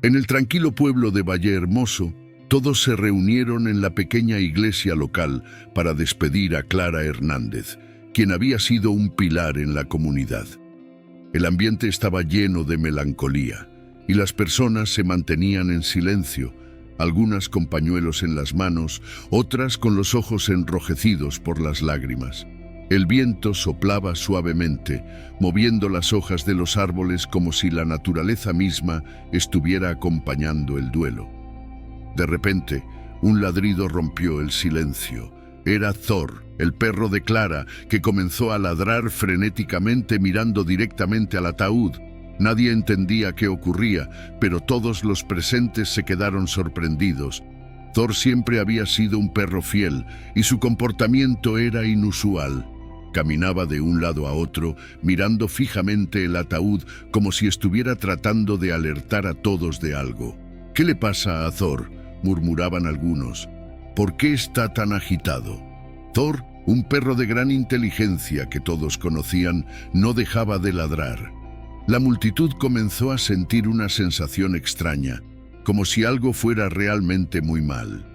En el tranquilo pueblo de Vallehermoso, todos se reunieron en la pequeña iglesia local para despedir a Clara Hernández, quien había sido un pilar en la comunidad. El ambiente estaba lleno de melancolía y las personas se mantenían en silencio, algunas con pañuelos en las manos, otras con los ojos enrojecidos por las lágrimas. El viento soplaba suavemente, moviendo las hojas de los árboles como si la naturaleza misma estuviera acompañando el duelo. De repente, un ladrido rompió el silencio. Era Thor, el perro de Clara, que comenzó a ladrar frenéticamente mirando directamente al ataúd. Nadie entendía qué ocurría, pero todos los presentes se quedaron sorprendidos. Thor siempre había sido un perro fiel y su comportamiento era inusual. Caminaba de un lado a otro, mirando fijamente el ataúd como si estuviera tratando de alertar a todos de algo. «¿Qué le pasa a Thor?», murmuraban algunos. «¿Por qué está tan agitado?». Thor, un perro de gran inteligencia que todos conocían, no dejaba de ladrar. La multitud comenzó a sentir una sensación extraña, como si algo fuera realmente muy mal.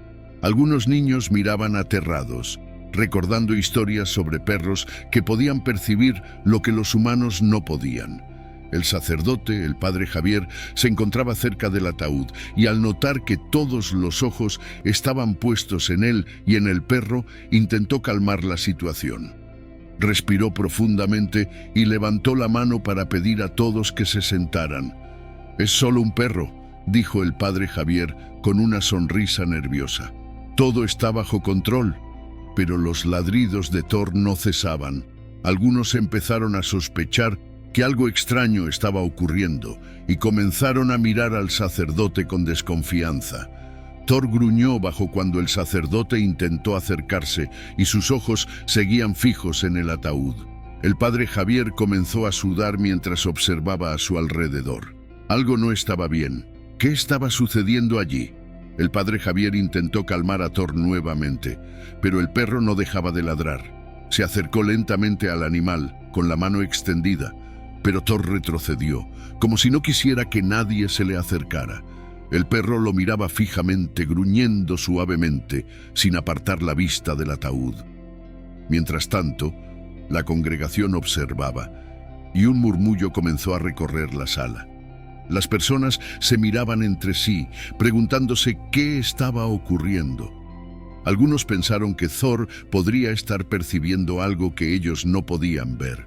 Algunos niños miraban aterrados, recordando historias sobre perros que podían percibir lo que los humanos no podían. El sacerdote, el padre Javier, se encontraba cerca del ataúd y al notar que todos los ojos estaban puestos en él y en el perro, intentó calmar la situación. Respiró profundamente y levantó la mano para pedir a todos que se sentaran. «Es solo un perro», dijo el padre Javier con una sonrisa nerviosa. «Todo está bajo control». Pero los ladridos de Thor no cesaban. Algunos empezaron a sospechar que algo extraño estaba ocurriendo y comenzaron a mirar al sacerdote con desconfianza. Thor gruñó bajo cuando el sacerdote intentó acercarse y sus ojos seguían fijos en el ataúd. El padre Javier comenzó a sudar mientras observaba a su alrededor. Algo no estaba bien. ¿Qué estaba sucediendo allí? El padre Javier intentó calmar a Thor nuevamente, pero el perro no dejaba de ladrar. Se acercó lentamente al animal, con la mano extendida, pero Thor retrocedió, como si no quisiera que nadie se le acercara. El perro lo miraba fijamente, gruñendo suavemente, sin apartar la vista del ataúd. Mientras tanto, la congregación observaba, y un murmullo comenzó a recorrer la sala. Las personas se miraban entre sí, preguntándose qué estaba ocurriendo. Algunos pensaron que Thor podría estar percibiendo algo que ellos no podían ver.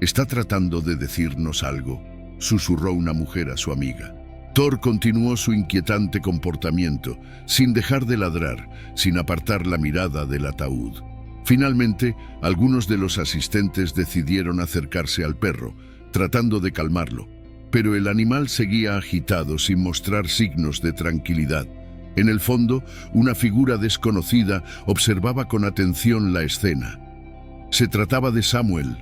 «Está tratando de decirnos algo», susurró una mujer a su amiga. Thor continuó su inquietante comportamiento, sin dejar de ladrar, sin apartar la mirada del ataúd. Finalmente, algunos de los asistentes decidieron acercarse al perro, tratando de calmarlo. Pero el animal seguía agitado sin mostrar signos de tranquilidad. En el fondo, una figura desconocida observaba con atención la escena. Se trataba de Samuel,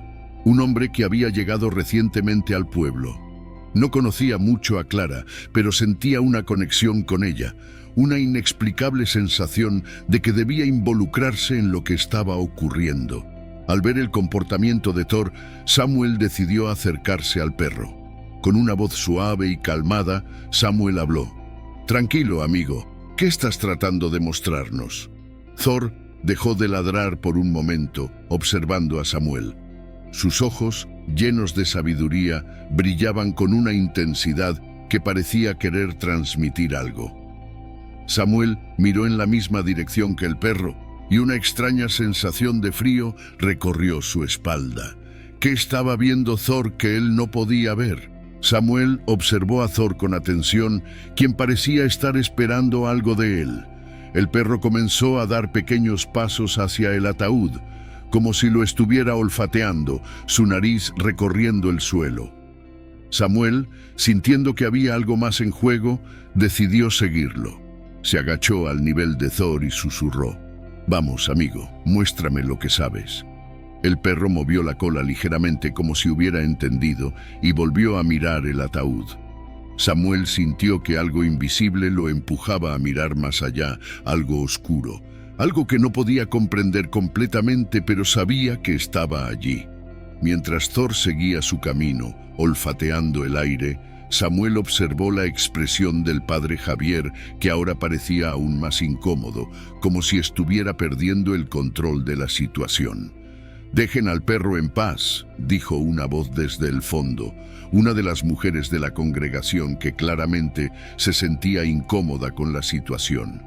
un hombre que había llegado recientemente al pueblo. No conocía mucho a Clara, pero sentía una conexión con ella, una inexplicable sensación de que debía involucrarse en lo que estaba ocurriendo. Al ver el comportamiento de Thor, Samuel decidió acercarse al perro. Con una voz suave y calmada, Samuel habló. «Tranquilo, amigo, ¿qué estás tratando de mostrarnos?». Thor dejó de ladrar por un momento, observando a Samuel. Sus ojos, llenos de sabiduría, brillaban con una intensidad que parecía querer transmitir algo. Samuel miró en la misma dirección que el perro, y una extraña sensación de frío recorrió su espalda. ¿Qué estaba viendo Thor que él no podía ver? Samuel observó a Thor con atención, quien parecía estar esperando algo de él. El perro comenzó a dar pequeños pasos hacia el ataúd, como si lo estuviera olfateando, su nariz recorriendo el suelo. Samuel, sintiendo que había algo más en juego, decidió seguirlo. Se agachó al nivel de Thor y susurró. «Vamos, amigo, muéstrame lo que sabes». El perro movió la cola ligeramente como si hubiera entendido y volvió a mirar el ataúd. Samuel sintió que algo invisible lo empujaba a mirar más allá, algo oscuro, algo que no podía comprender completamente, pero sabía que estaba allí. Mientras Thor seguía su camino, olfateando el aire, Samuel observó la expresión del padre Javier, que ahora parecía aún más incómodo, como si estuviera perdiendo el control de la situación. «Dejen al perro en paz», dijo una voz desde el fondo, una de las mujeres de la congregación que claramente se sentía incómoda con la situación.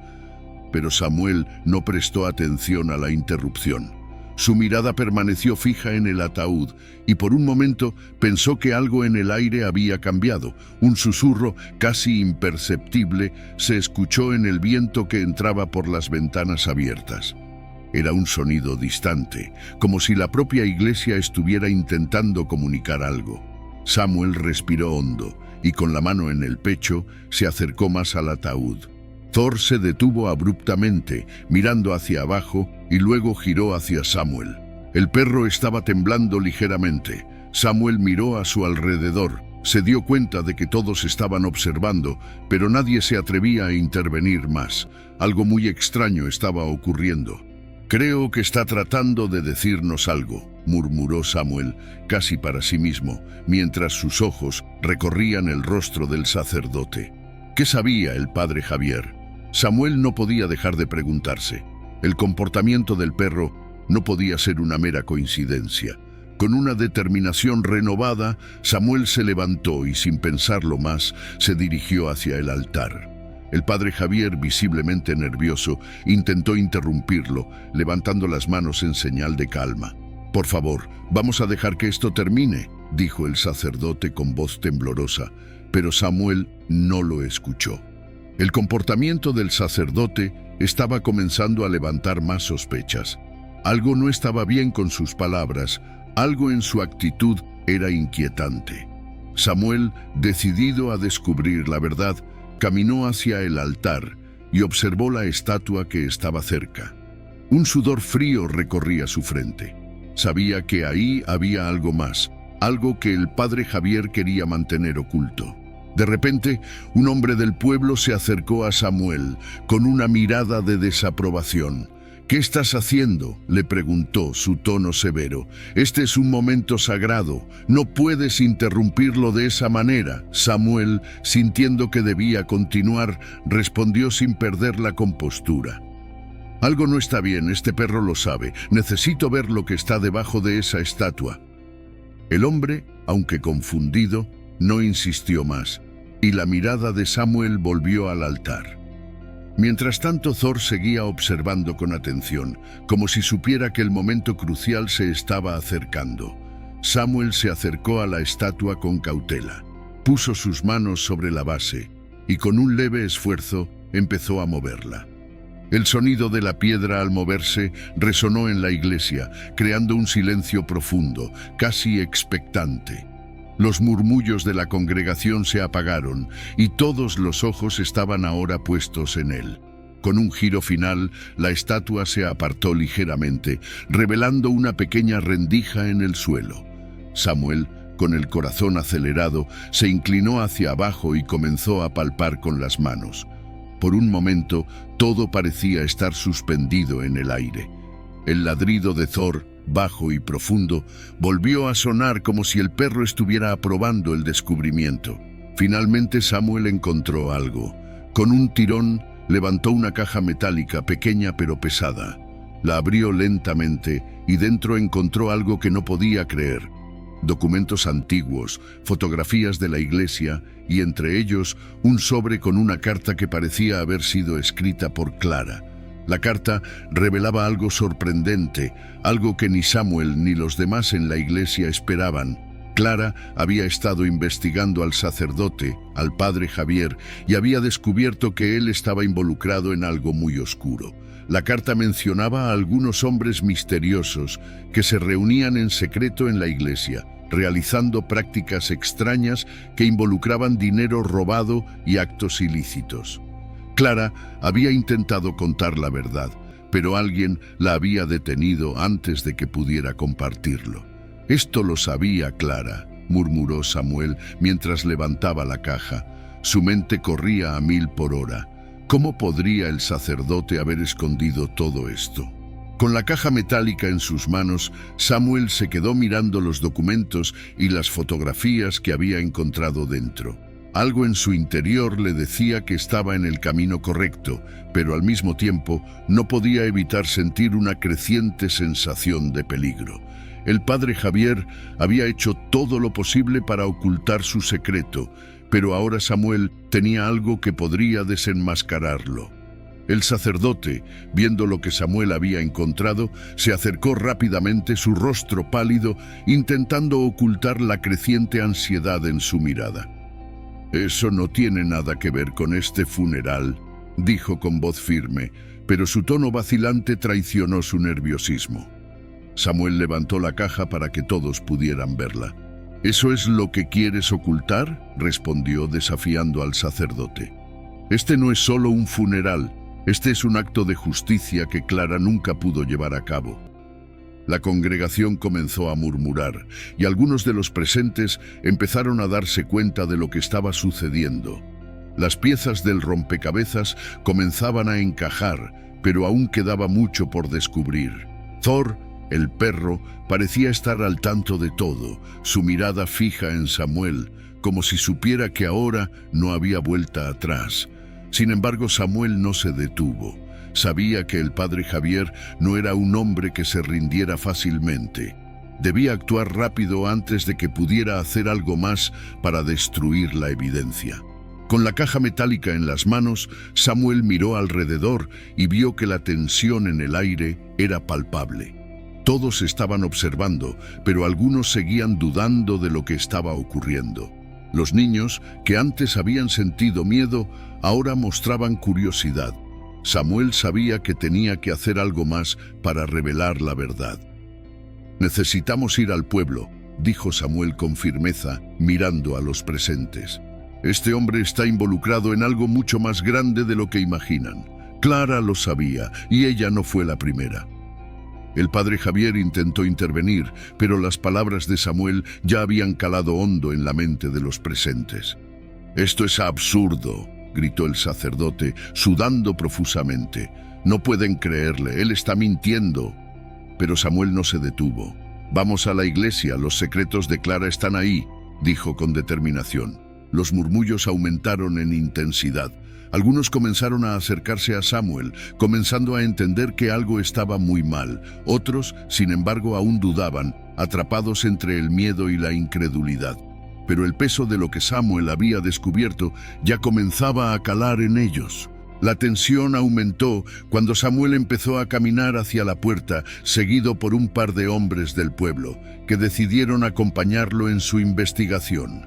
Pero Samuel no prestó atención a la interrupción. Su mirada permaneció fija en el ataúd y por un momento pensó que algo en el aire había cambiado. Un susurro casi imperceptible se escuchó en el viento que entraba por las ventanas abiertas. Era un sonido distante, como si la propia iglesia estuviera intentando comunicar algo. Samuel respiró hondo y con la mano en el pecho se acercó más al ataúd. Thor se detuvo abruptamente, mirando hacia abajo, y luego giró hacia Samuel. El perro estaba temblando ligeramente. Samuel miró a su alrededor. Se dio cuenta de que todos estaban observando, pero nadie se atrevía a intervenir más. Algo muy extraño estaba ocurriendo. «Creo que está tratando de decirnos algo», murmuró Samuel, casi para sí mismo, mientras sus ojos recorrían el rostro del sacerdote. ¿Qué sabía el padre Javier? Samuel no podía dejar de preguntarse. El comportamiento del perro no podía ser una mera coincidencia. Con una determinación renovada, Samuel se levantó y, sin pensarlo más, se dirigió hacia el altar. El padre Javier, visiblemente nervioso, intentó interrumpirlo, levantando las manos en señal de calma. «Por favor, vamos a dejar que esto termine», dijo el sacerdote con voz temblorosa, pero Samuel no lo escuchó. El comportamiento del sacerdote estaba comenzando a levantar más sospechas. Algo no estaba bien con sus palabras, algo en su actitud era inquietante. Samuel, decidido a descubrir la verdad, caminó hacia el altar y observó la estatua que estaba cerca. Un sudor frío recorría su frente. Sabía que ahí había algo más, algo que el padre Javier quería mantener oculto. De repente, un hombre del pueblo se acercó a Samuel con una mirada de desaprobación. «¿Qué estás haciendo?», le preguntó, su tono severo. «Este es un momento sagrado. No puedes interrumpirlo de esa manera». Samuel, sintiendo que debía continuar, respondió sin perder la compostura. «Algo no está bien, este perro lo sabe. Necesito ver lo que está debajo de esa estatua». El hombre, aunque confundido, no insistió más, y la mirada de Samuel volvió al altar. Mientras tanto, Thor seguía observando con atención, como si supiera que el momento crucial se estaba acercando. Samuel se acercó a la estatua con cautela, puso sus manos sobre la base y con un leve esfuerzo empezó a moverla. El sonido de la piedra al moverse resonó en la iglesia, creando un silencio profundo, casi expectante. Los murmullos de la congregación se apagaron y todos los ojos estaban ahora puestos en él. Con un giro final, la estatua se apartó ligeramente, revelando una pequeña rendija en el suelo. Samuel, con el corazón acelerado, se inclinó hacia abajo y comenzó a palpar con las manos. Por un momento, todo parecía estar suspendido en el aire. El ladrido de Thor, bajo y profundo, volvió a sonar como si el perro estuviera aprobando el descubrimiento. Finalmente Samuel encontró algo. Con un tirón, levantó una caja metálica pequeña pero pesada. La abrió lentamente y dentro encontró algo que no podía creer. Documentos antiguos, fotografías de la iglesia y entre ellos un sobre con una carta que parecía haber sido escrita por Clara. La carta revelaba algo sorprendente, algo que ni Samuel ni los demás en la iglesia esperaban. Clara había estado investigando al sacerdote, al padre Javier, y había descubierto que él estaba involucrado en algo muy oscuro. La carta mencionaba a algunos hombres misteriosos que se reunían en secreto en la iglesia, realizando prácticas extrañas que involucraban dinero robado y actos ilícitos. Clara había intentado contar la verdad, pero alguien la había detenido antes de que pudiera compartirlo. «Esto lo sabía Clara», murmuró Samuel mientras levantaba la caja. Su mente corría a 1000 por hora. ¿Cómo podría el sacerdote haber escondido todo esto? Con la caja metálica en sus manos, Samuel se quedó mirando los documentos y las fotografías que había encontrado dentro. Algo en su interior le decía que estaba en el camino correcto, pero al mismo tiempo no podía evitar sentir una creciente sensación de peligro. El padre Javier había hecho todo lo posible para ocultar su secreto, pero ahora Samuel tenía algo que podría desenmascararlo. El sacerdote, viendo lo que Samuel había encontrado, se acercó rápidamente, su rostro pálido, intentando ocultar la creciente ansiedad en su mirada. «Eso no tiene nada que ver con este funeral», dijo con voz firme, pero su tono vacilante traicionó su nerviosismo. Samuel levantó la caja para que todos pudieran verla. «¿Eso es lo que quieres ocultar?», respondió desafiando al sacerdote. «Este no es solo un funeral, este es un acto de justicia que Clara nunca pudo llevar a cabo». La congregación comenzó a murmurar, y algunos de los presentes empezaron a darse cuenta de lo que estaba sucediendo. Las piezas del rompecabezas comenzaban a encajar, pero aún quedaba mucho por descubrir. Thor, el perro, parecía estar al tanto de todo, su mirada fija en Samuel, como si supiera que ahora no había vuelta atrás. Sin embargo, Samuel no se detuvo. Sabía que el padre Javier no era un hombre que se rindiera fácilmente. Debía actuar rápido antes de que pudiera hacer algo más para destruir la evidencia. Con la caja metálica en las manos, Samuel miró alrededor y vio que la tensión en el aire era palpable. Todos estaban observando, pero algunos seguían dudando de lo que estaba ocurriendo. Los niños, que antes habían sentido miedo, ahora mostraban curiosidad. Samuel sabía que tenía que hacer algo más para revelar la verdad. «Necesitamos ir al pueblo», dijo Samuel con firmeza, mirando a los presentes. «Este hombre está involucrado en algo mucho más grande de lo que imaginan. Clara lo sabía, y ella no fue la primera». El padre Javier intentó intervenir, pero las palabras de Samuel ya habían calado hondo en la mente de los presentes. «Esto es absurdo», gritó el sacerdote, sudando profusamente. «No pueden creerle, él está mintiendo». Pero Samuel no se detuvo. «Vamos a la iglesia, los secretos de Clara están ahí», dijo con determinación. Los murmullos aumentaron en intensidad. Algunos comenzaron a acercarse a Samuel, comenzando a entender que algo estaba muy mal. Otros, sin embargo, aún dudaban, atrapados entre el miedo y la incredulidad. Pero el peso de lo que Samuel había descubierto ya comenzaba a calar en ellos. La tensión aumentó cuando Samuel empezó a caminar hacia la puerta, seguido por un par de hombres del pueblo, que decidieron acompañarlo en su investigación.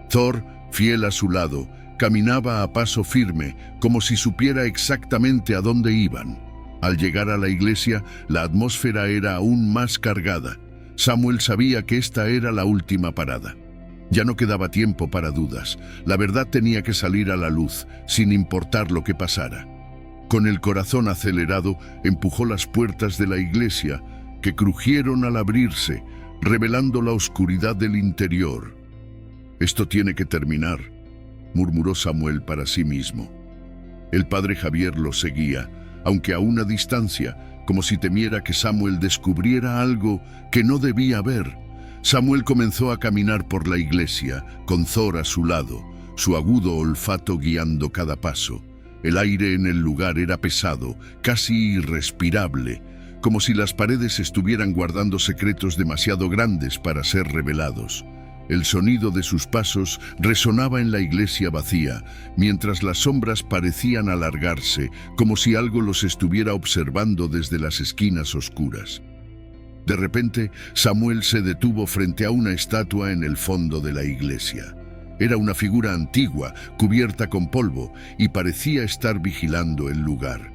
Thor, fiel a su lado, caminaba a paso firme, como si supiera exactamente a dónde iban. Al llegar a la iglesia, la atmósfera era aún más cargada. Samuel sabía que esta era la última parada. Ya no quedaba tiempo para dudas. La verdad tenía que salir a la luz, sin importar lo que pasara. Con el corazón acelerado, empujó las puertas de la iglesia, que crujieron al abrirse, revelando la oscuridad del interior. «Esto tiene que terminar», murmuró Samuel para sí mismo. El padre Javier lo seguía, aunque a una distancia, como si temiera que Samuel descubriera algo que no debía ver. Samuel comenzó a caminar por la iglesia, con Thor a su lado, su agudo olfato guiando cada paso. El aire en el lugar era pesado, casi irrespirable, como si las paredes estuvieran guardando secretos demasiado grandes para ser revelados. El sonido de sus pasos resonaba en la iglesia vacía, mientras las sombras parecían alargarse, como si algo los estuviera observando desde las esquinas oscuras. De repente, Samuel se detuvo frente a una estatua en el fondo de la iglesia. Era una figura antigua, cubierta con polvo, y parecía estar vigilando el lugar.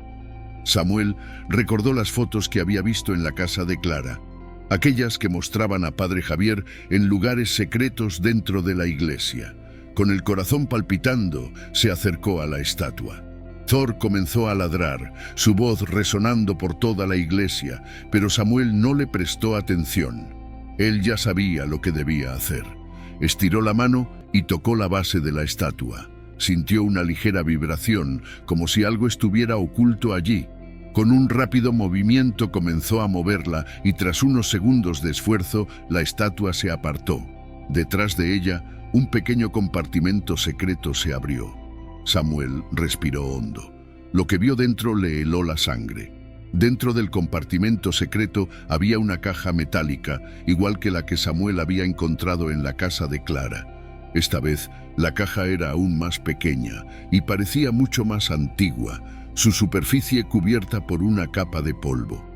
Samuel recordó las fotos que había visto en la casa de Clara, aquellas que mostraban a padre Javier en lugares secretos dentro de la iglesia. Con el corazón palpitando, se acercó a la estatua. Thor comenzó a ladrar, su voz resonando por toda la iglesia, pero Samuel no le prestó atención. Él ya sabía lo que debía hacer. Estiró la mano y tocó la base de la estatua. Sintió una ligera vibración, como si algo estuviera oculto allí. Con un rápido movimiento comenzó a moverla y tras unos segundos de esfuerzo, la estatua se apartó. Detrás de ella, Un pequeño compartimento secreto se abrió. Samuel respiró hondo. Lo que vio dentro le heló la sangre. Dentro del compartimento secreto había una caja metálica, igual que la que Samuel había encontrado en la casa de Clara. Esta vez, la caja era aún más pequeña y parecía mucho más antigua, su superficie cubierta por una capa de polvo.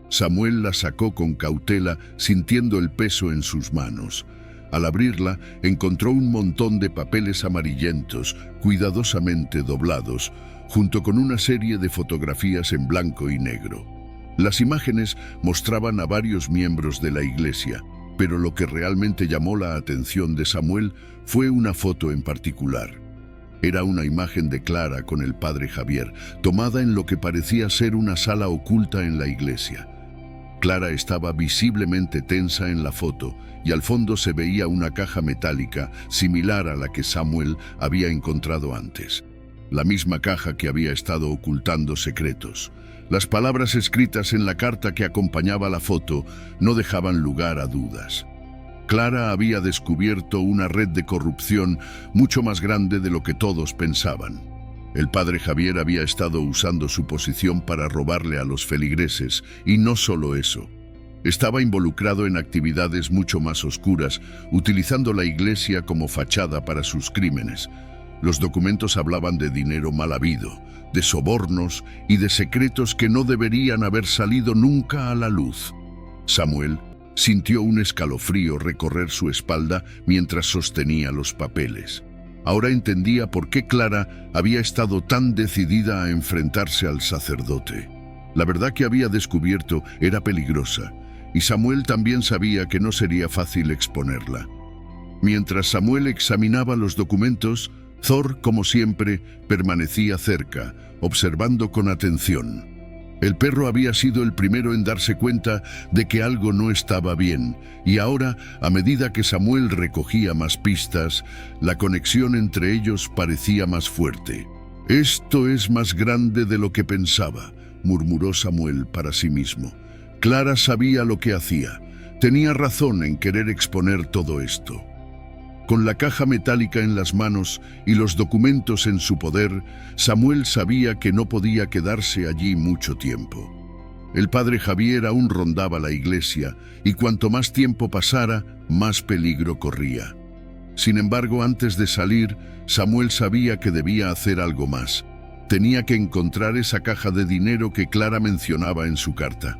Samuel la sacó con cautela, sintiendo el peso en sus manos. Al abrirla, encontró un montón de papeles amarillentos, cuidadosamente doblados, junto con una serie de fotografías en blanco y negro. Las imágenes mostraban a varios miembros de la iglesia, pero lo que realmente llamó la atención de Samuel fue una foto en particular. Era una imagen de Clara con el padre Javier, tomada en lo que parecía ser una sala oculta en la iglesia. Clara estaba visiblemente tensa en la foto y al fondo se veía una caja metálica similar a la que Samuel había encontrado antes. La misma caja que había estado ocultando secretos. Las palabras escritas en la carta que acompañaba la foto no dejaban lugar a dudas. Clara había descubierto una red de corrupción mucho más grande de lo que todos pensaban. El padre Javier había estado usando su posición para robarle a los feligreses, y no solo eso. Estaba involucrado en actividades mucho más oscuras, utilizando la iglesia como fachada para sus crímenes. Los documentos hablaban de dinero mal habido, de sobornos y de secretos que no deberían haber salido nunca a la luz. Samuel sintió un escalofrío recorrer su espalda mientras sostenía los papeles. Ahora entendía por qué Clara había estado tan decidida a enfrentarse al sacerdote. La verdad que había descubierto era peligrosa, y Samuel también sabía que no sería fácil exponerla. Mientras Samuel examinaba los documentos, Thor, como siempre, permanecía cerca, observando con atención. El perro había sido el primero en darse cuenta de que algo no estaba bien, y ahora, a medida que Samuel recogía más pistas, la conexión entre ellos parecía más fuerte. «Esto es más grande de lo que pensaba», murmuró Samuel para sí mismo. Clara sabía lo que hacía. Tenía razón en querer exponer todo esto. Con la caja metálica en las manos y los documentos en su poder, Samuel sabía que no podía quedarse allí mucho tiempo. El padre Javier aún rondaba la iglesia, y cuanto más tiempo pasara, más peligro corría. Sin embargo, antes de salir, Samuel sabía que debía hacer algo más. Tenía que encontrar esa caja de dinero que Clara mencionaba en su carta.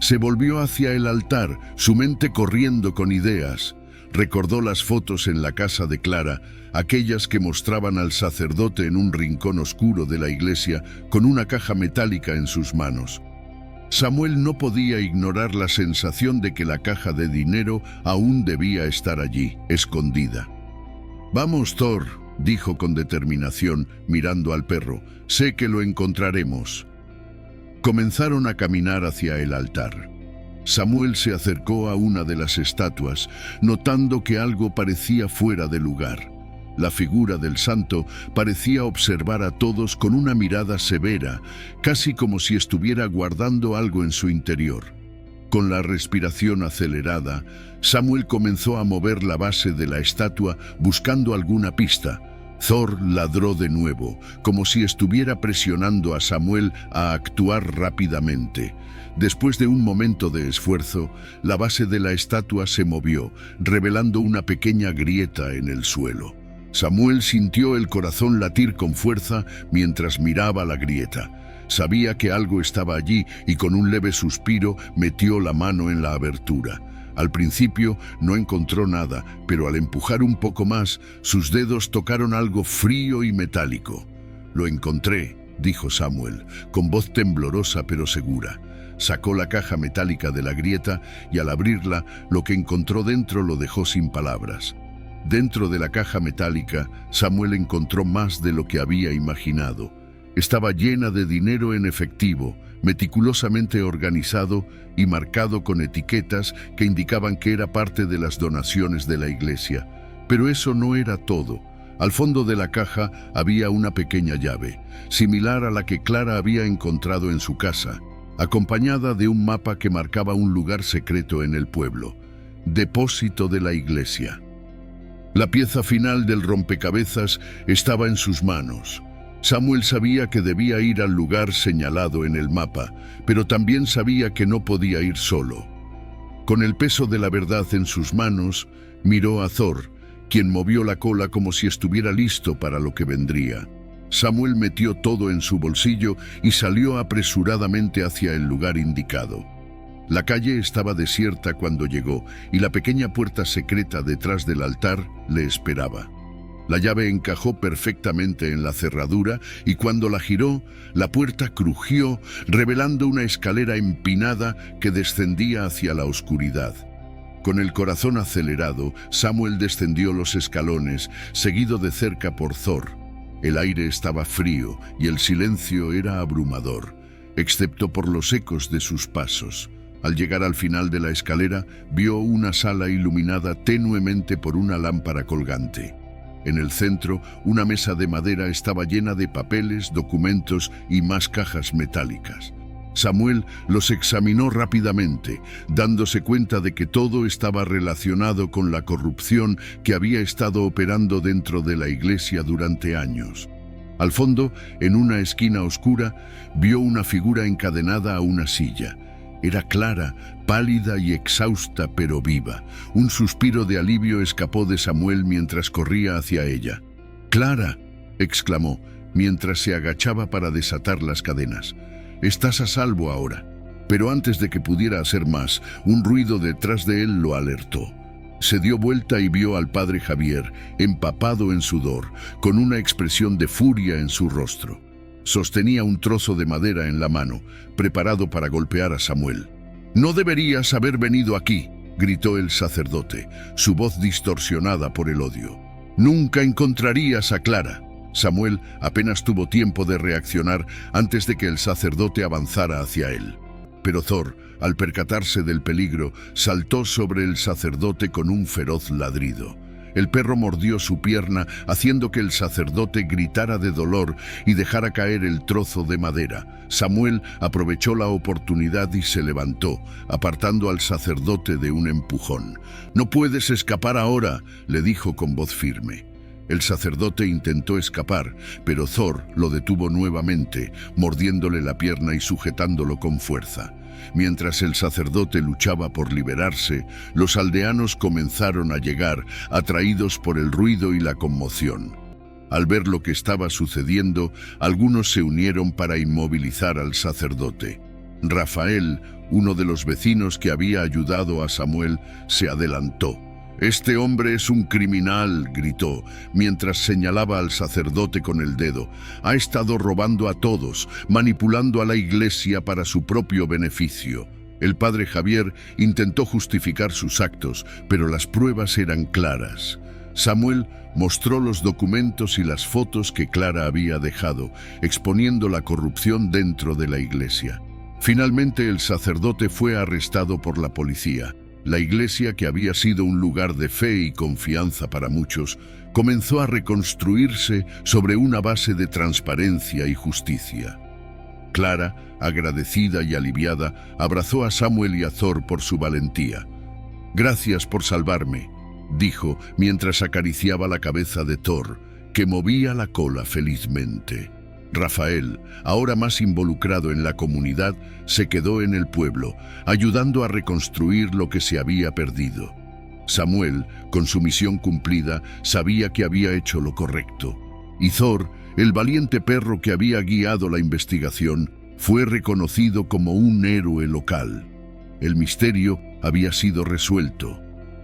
Se volvió hacia el altar, su mente corriendo con ideas. Recordó las fotos en la casa de Clara, aquellas que mostraban al sacerdote en un rincón oscuro de la iglesia con una caja metálica en sus manos. Samuel no podía ignorar la sensación de que la caja de dinero aún debía estar allí, escondida. «Vamos, Thor», dijo con determinación, mirando al perro. «Sé que lo encontraremos». Comenzaron a caminar hacia el altar. Samuel se acercó a una de las estatuas, notando que algo parecía fuera de lugar. La figura del santo parecía observar a todos con una mirada severa, casi como si estuviera guardando algo en su interior. Con la respiración acelerada, Samuel comenzó a mover la base de la estatua buscando alguna pista. Thor ladró de nuevo, como si estuviera presionando a Samuel a actuar rápidamente. Después de un momento de esfuerzo, la base de la estatua se movió, revelando una pequeña grieta en el suelo. Samuel sintió el corazón latir con fuerza mientras miraba la grieta. Sabía que algo estaba allí y con un leve suspiro metió la mano en la abertura. Al principio no encontró nada, pero al empujar un poco más, sus dedos tocaron algo frío y metálico. «Lo encontré», dijo Samuel, con voz temblorosa pero segura. Sacó la caja metálica de la grieta y al abrirla, lo que encontró dentro lo dejó sin palabras. Dentro de la caja metálica, Samuel encontró más de lo que había imaginado. Estaba llena de dinero en efectivo, meticulosamente organizado y marcado con etiquetas que indicaban que era parte de las donaciones de la iglesia. Pero eso no era todo. Al fondo de la caja había una pequeña llave, similar a la que Clara había encontrado en su casa, acompañada de un mapa que marcaba un lugar secreto en el pueblo, depósito de la iglesia. La pieza final del rompecabezas estaba en sus manos. Samuel sabía que debía ir al lugar señalado en el mapa, pero también sabía que no podía ir solo. Con el peso de la verdad en sus manos, miró a Thor, quien movió la cola como si estuviera listo para lo que vendría. Samuel metió todo en su bolsillo y salió apresuradamente hacia el lugar indicado. La calle estaba desierta cuando llegó y la pequeña puerta secreta detrás del altar le esperaba. La llave encajó perfectamente en la cerradura y cuando la giró, la puerta crujió, revelando una escalera empinada que descendía hacia la oscuridad. Con el corazón acelerado, Samuel descendió los escalones, seguido de cerca por Thor. El aire estaba frío y el silencio era abrumador, excepto por los ecos de sus pasos. Al llegar al final de la escalera, vio una sala iluminada tenuemente por una lámpara colgante. En el centro, una mesa de madera estaba llena de papeles, documentos y más cajas metálicas. Samuel los examinó rápidamente, dándose cuenta de que todo estaba relacionado con la corrupción que había estado operando dentro de la iglesia durante años. Al fondo, en una esquina oscura, vio una figura encadenada a una silla. Era Clara, pálida y exhausta, pero viva. Un suspiro de alivio escapó de Samuel mientras corría hacia ella. «¡Clara!», exclamó, mientras se agachaba para desatar las cadenas. «Estás a salvo ahora». Pero antes de que pudiera hacer más, un ruido detrás de él lo alertó. Se dio vuelta y vio al padre Javier, empapado en sudor, con una expresión de furia en su rostro. Sostenía un trozo de madera en la mano, preparado para golpear a Samuel. «No deberías haber venido aquí», gritó el sacerdote, su voz distorsionada por el odio. «Nunca encontrarías a Clara». Samuel apenas tuvo tiempo de reaccionar antes de que el sacerdote avanzara hacia él. Pero Thor, al percatarse del peligro, saltó sobre el sacerdote con un feroz ladrido. El perro mordió su pierna, haciendo que el sacerdote gritara de dolor y dejara caer el trozo de madera. Samuel aprovechó la oportunidad y se levantó, apartando al sacerdote de un empujón. «No puedes escapar ahora», le dijo con voz firme. El sacerdote intentó escapar, pero Thor lo detuvo nuevamente, mordiéndole la pierna y sujetándolo con fuerza. Mientras el sacerdote luchaba por liberarse, los aldeanos comenzaron a llegar, atraídos por el ruido y la conmoción. Al ver lo que estaba sucediendo, algunos se unieron para inmovilizar al sacerdote. Rafael, uno de los vecinos que había ayudado a Samuel, se adelantó. «Este hombre es un criminal», gritó, mientras señalaba al sacerdote con el dedo. «Ha estado robando a todos, manipulando a la iglesia para su propio beneficio». El padre Javier intentó justificar sus actos, pero las pruebas eran claras. Samuel mostró los documentos y las fotos que Clara había dejado, exponiendo la corrupción dentro de la iglesia. Finalmente el sacerdote fue arrestado por la policía. La iglesia, que había sido un lugar de fe y confianza para muchos, comenzó a reconstruirse sobre una base de transparencia y justicia. Clara, agradecida y aliviada, abrazó a Samuel y a Thor por su valentía. «Gracias por salvarme», dijo mientras acariciaba la cabeza de Thor, que movía la cola felizmente. Rafael, ahora más involucrado en la comunidad, se quedó en el pueblo, ayudando a reconstruir lo que se había perdido. Samuel, con su misión cumplida, sabía que había hecho lo correcto. Y Thor, el valiente perro que había guiado la investigación, fue reconocido como un héroe local. El misterio había sido resuelto,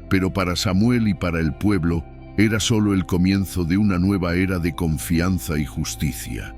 pero para Samuel y para el pueblo era solo el comienzo de una nueva era de confianza y justicia.